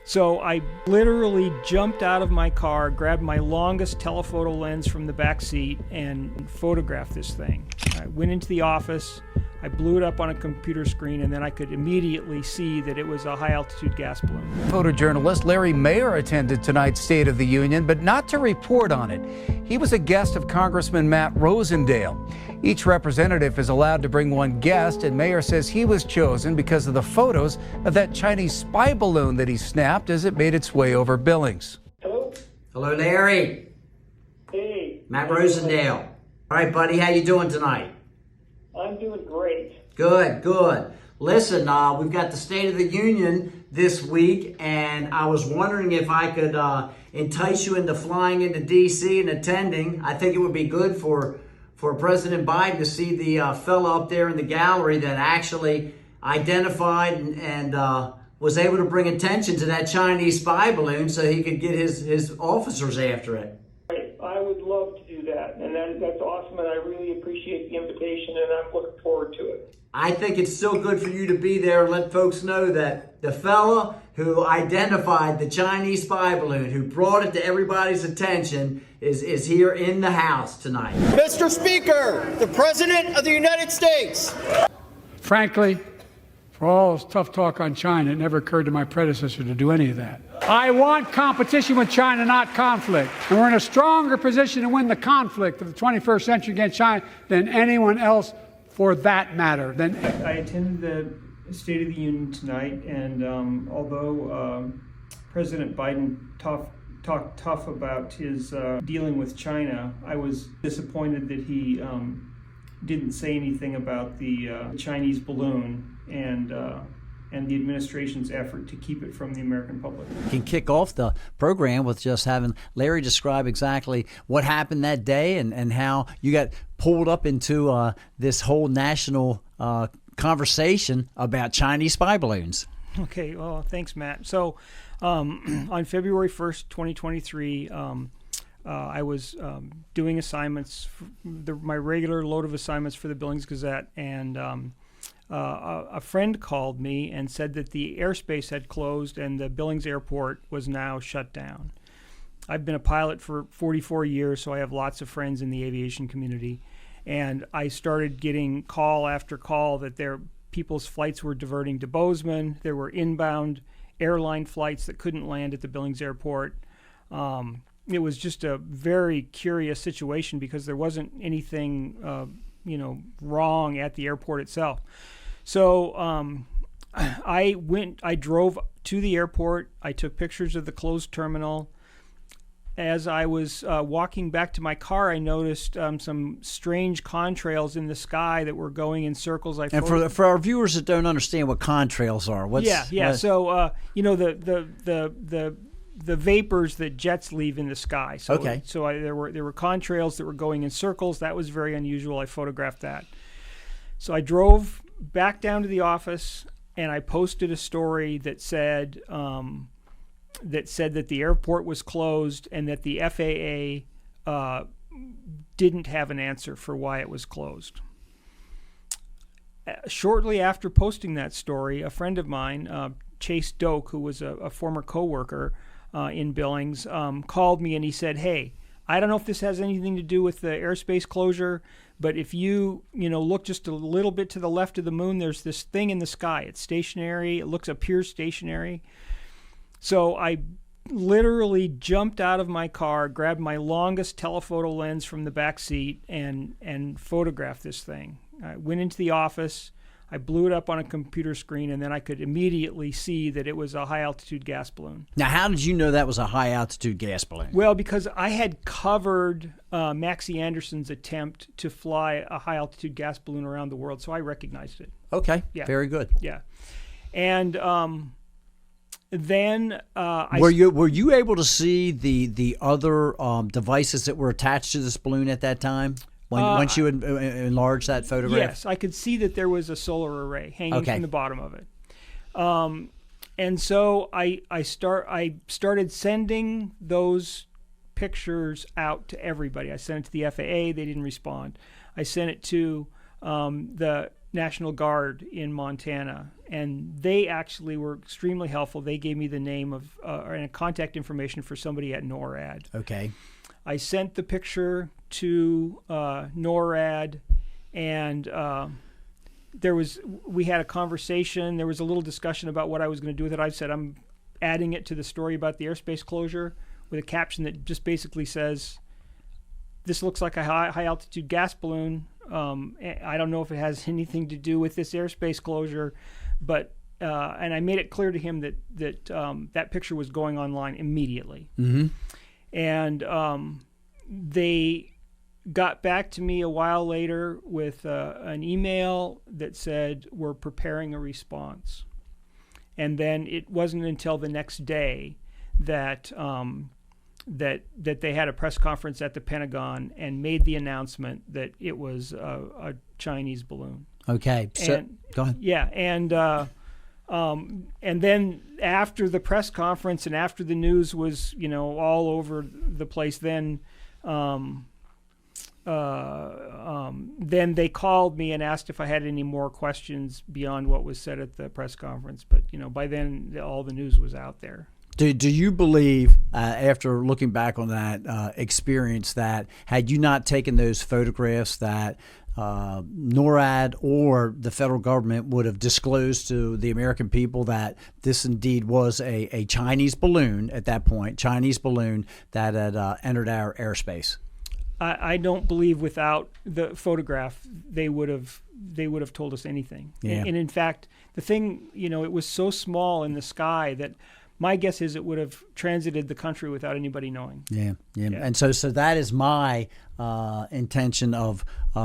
So I literally jumped out of my car, grabbed my longest telephoto lens from the back seat, and photographed this thing. I went into the office, I blew it up on a computer screen, and then I could immediately see that it was a high-altitude gas balloon. Photojournalist Larry Mayer attended tonight's State of the Union, but not to report on it. He was a guest of Congressman Matt Rosendale. Each representative is allowed to bring one guest, and Mayer says he was chosen because of the photos of that Chinese spy balloon that he snapped as it made its way over Billings. Hello? Hello, Larry. Hey. Matt Rosendale. All right, buddy, how you doing tonight? I'm doing great. Good, good. Listen, we've got the State of the Union this week, and I was wondering if I could entice you into flying into D.C. and attending. I think it would be good for President Biden to see the fellow up there in the gallery that actually identified and was able to bring attention to that Chinese spy balloon so he could get his officers after it. I would love to do that, and that's awesome, and I really appreciate the invitation, and I'm looking forward to it. I think it's still good for you to be there and let folks know that the fella who identified the Chinese spy balloon, who brought it to everybody's attention, is here in the House tonight. Mr. Speaker, the President of the United States. Frankly, for all this tough talk on China, it never occurred to my predecessor to do any of that. I want competition with China, not conflict. And we're in a stronger position to win the conflict of the 21st century against China than anyone else for that matter. I attended the State of the Union tonight, and although President Biden talked tough about his dealing with China, I was disappointed that he didn't say anything about the Chinese balloon and the administration's effort to keep it from the American public. You can kick off the program with just having Larry describe exactly what happened that day and how you got pulled up into this whole national conversation about Chinese spy balloons. Okay, well, thanks, Matt. So on February 1st, 2023, I was doing assignments, my regular load of assignments for the Billings Gazette, and a friend called me and said that the airspace had closed and the Billings airport was now shut down. I've been a pilot for 44 years, so I have lots of friends in the aviation community, and I started getting call after call that people's flights were diverting to Bozeman. There were inbound airline flights that couldn't land at the Billings airport. It was just a very curious situation because there wasn't anything wrong at the airport itself. So I drove to the airport. I took pictures of the closed terminal. As I was walking back to my car, I noticed some strange contrails in the sky that were going in circles. And for our viewers that don't understand what contrails are, So the vapors that jets leave in the sky. So, okay. So there were contrails that were going in circles. That was very unusual. I photographed that. So I drove back down to the office and I posted a story that said that the airport was closed and that the FAA didn't have an answer for why it was closed. Shortly after posting that story, a friend of mine, Chase Doak, who was a former coworker in Billings, called me and he said, "Hey, I don't know if this has anything to do with the airspace closure, but if you look just a little bit to the left of the moon, there's this thing in the sky. It's stationary. It appears stationary." So I literally jumped out of my car, grabbed my longest telephoto lens from the back seat, and photographed this thing. I went into the office. I blew it up on a computer screen, and then I could immediately see that it was a high-altitude gas balloon. Now, how did you know that was a high-altitude gas balloon? Well, because I had covered Maxie Anderson's attempt to fly a high-altitude gas balloon around the world, so I recognized it. Okay, yeah. Very good. Yeah. And then were you able to see the other devices that were attached to this balloon at that time? Once you enlarged that photograph? Yes, I could see that there was a solar array hanging from the bottom of it. And so I started sending those pictures out to everybody. I sent it to the FAA. They didn't respond. I sent it to the National Guard in Montana, and they actually were extremely helpful. They gave me the name of and contact information for somebody at NORAD. Okay. I sent the picture to NORAD, and we had a conversation. There was a little discussion about what I was going to do with it. I said I'm adding it to the story about the airspace closure with a caption that just basically says, "This looks like a high altitude gas balloon. I don't know if it has anything to do with this airspace closure, but and I made it clear to him that picture was going online immediately." Mm-hmm. And they got back to me a while later with an email that said, "We're preparing a response." And then it wasn't until the next day that that they had a press conference at the Pentagon and made the announcement that it was a Chinese balloon. Okay, so go ahead. Yeah, and then after the press conference and after the news was, all over the place, then they called me and asked if I had any more questions beyond what was said at the press conference. But by then all the news was out there. Do you believe, after looking back on that experience, that had you not taken those photographs, that NORAD or the federal government would have disclosed to the American people that this indeed was a Chinese balloon at that point, Chinese balloon that had entered our airspace? I don't believe without the photograph they would have told us anything. Yeah. And in fact, the thing, it was so small in the sky that my guess is it would have transited the country without anybody knowing. Yeah. And so that is my intention of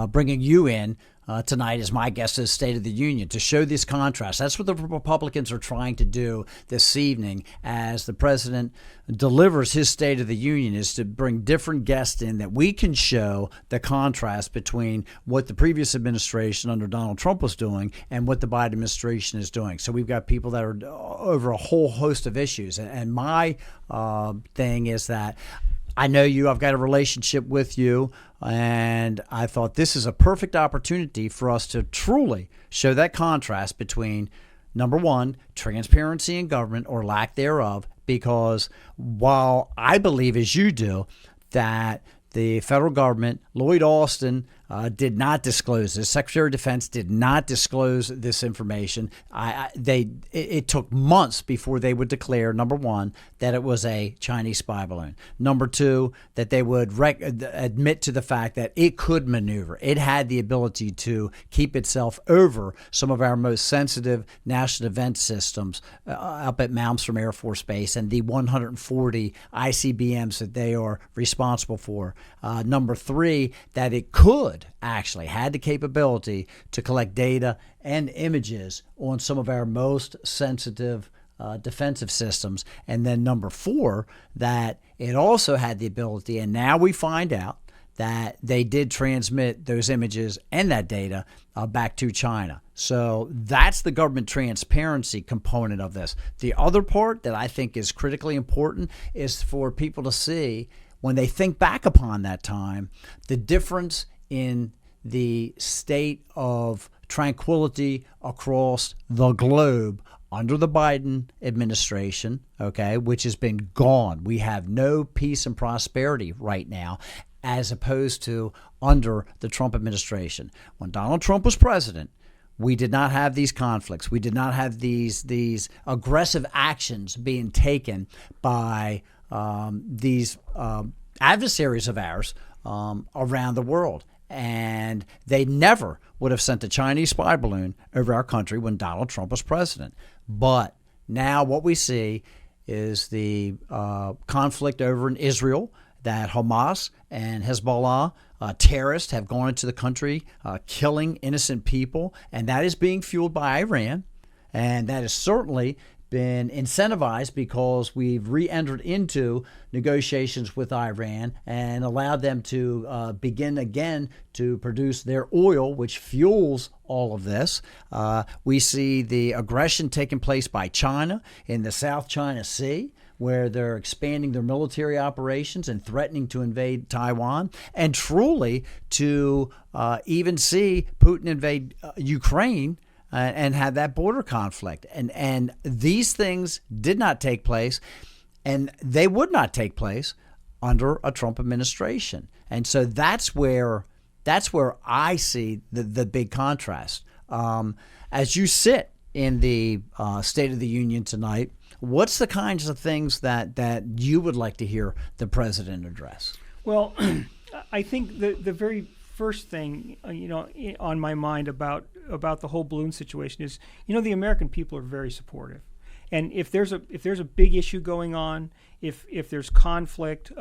bringing you in tonight as my guest as State of the Union, to show this contrast. That's what the Republicans are trying to do this evening as the president delivers his State of the Union, is to bring different guests in that we can show the contrast between what the previous administration under Donald Trump was doing and what the Biden administration is doing. So we've got people that are over a whole host of issues. And my thing is that I know you, I've got a relationship with you, and I thought this is a perfect opportunity for us to truly show that contrast between, number one, transparency in government or lack thereof, because while I believe, as you do, that the federal government, Lloyd Austin, did not disclose this. Secretary of Defense did not disclose this information. It took months before they would declare, number one, that it was a Chinese spy balloon. Number two, that they would admit to the fact that it could maneuver. It had the ability to keep itself over some of our most sensitive national defense systems up at Malmstrom Air Force Base and the 140 ICBMs that they are responsible for. Number three, that it could actually had the capability to collect data and images on some of our most sensitive defensive systems. And then number four, that it also had the ability, and now we find out that they did transmit those images and that data back to China. So that's the government transparency component of this. The other part that I think is critically important is for people to see, when they think back upon that time, the difference in the state of tranquility across the globe under the Biden administration, okay, which has been gone. We have no peace and prosperity right now, as opposed to under the Trump administration. When Donald Trump was president, we did not have these conflicts. We did not have these aggressive actions being taken by these adversaries of ours around the world. And they never would have sent a Chinese spy balloon over our country when Donald Trump was president. But now what we see is the conflict over in Israel, that Hamas and Hezbollah terrorists have gone into the country, killing innocent people, and that is being fueled by Iran. And that has certainly been incentivized because we've re-entered into negotiations with Iran and allowed them to begin again to produce their oil, which fuels all of this. We see the aggression taking place by China in the South China Sea, where they're expanding their military operations and threatening to invade Taiwan, and truly to even see Putin invade Ukraine and have that border conflict. And these things did not take place, and they would not take place under a Trump administration. And so that's where I see the big contrast. As you sit in the State of the Union tonight, what's the kinds of things that you would like to hear the president address? Well, I think the very first thing on my mind about the whole balloon situation is, the American people are very supportive, and if there's a big issue going on, if there's conflict,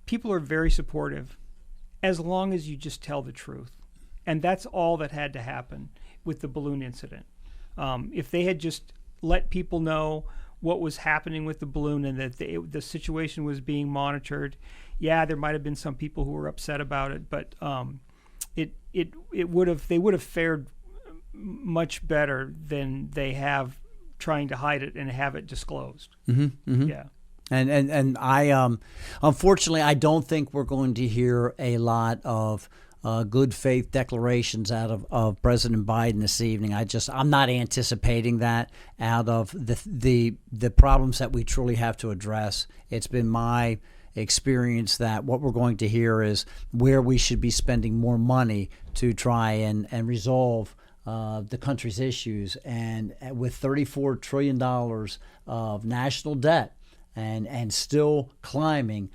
people are very supportive, as long as you just tell the truth, and that's all that had to happen with the balloon incident. If they had just let people know what was happening with the balloon and that the situation was being monitored, yeah, there might have been some people who were upset about it, but they would have fared much better than they have trying to hide it and have it disclosed. Mm-hmm, mm-hmm. Yeah. And I unfortunately I don't think we're going to hear a lot of good faith declarations out of President Biden this evening. I'm not anticipating that out of the problems that we truly have to address. It's been my experience that what we're going to hear is where we should be spending more money to try and resolve the country's issues. And with $34 trillion of national debt and still climbing,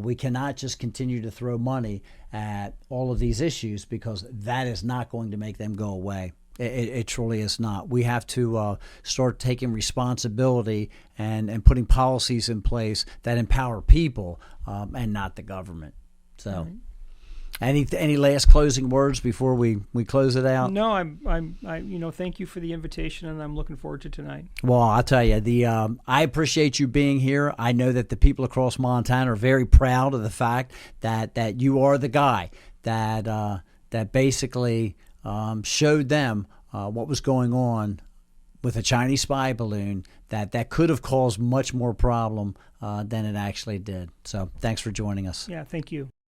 we cannot just continue to throw money at all of these issues, because that is not going to make them go away. It truly is not. We have to start taking responsibility and putting policies in place that empower people and not the government. So, any last closing words before we close it out? No, I thank you for the invitation, and I'm looking forward to tonight. Well, I'll tell you, I appreciate you being here. I know that the people across Montana are very proud of the fact that you are the guy that basically showed them what was going on with a Chinese spy balloon that could have caused much more problem than it actually did. So thanks for joining us. Yeah, thank you.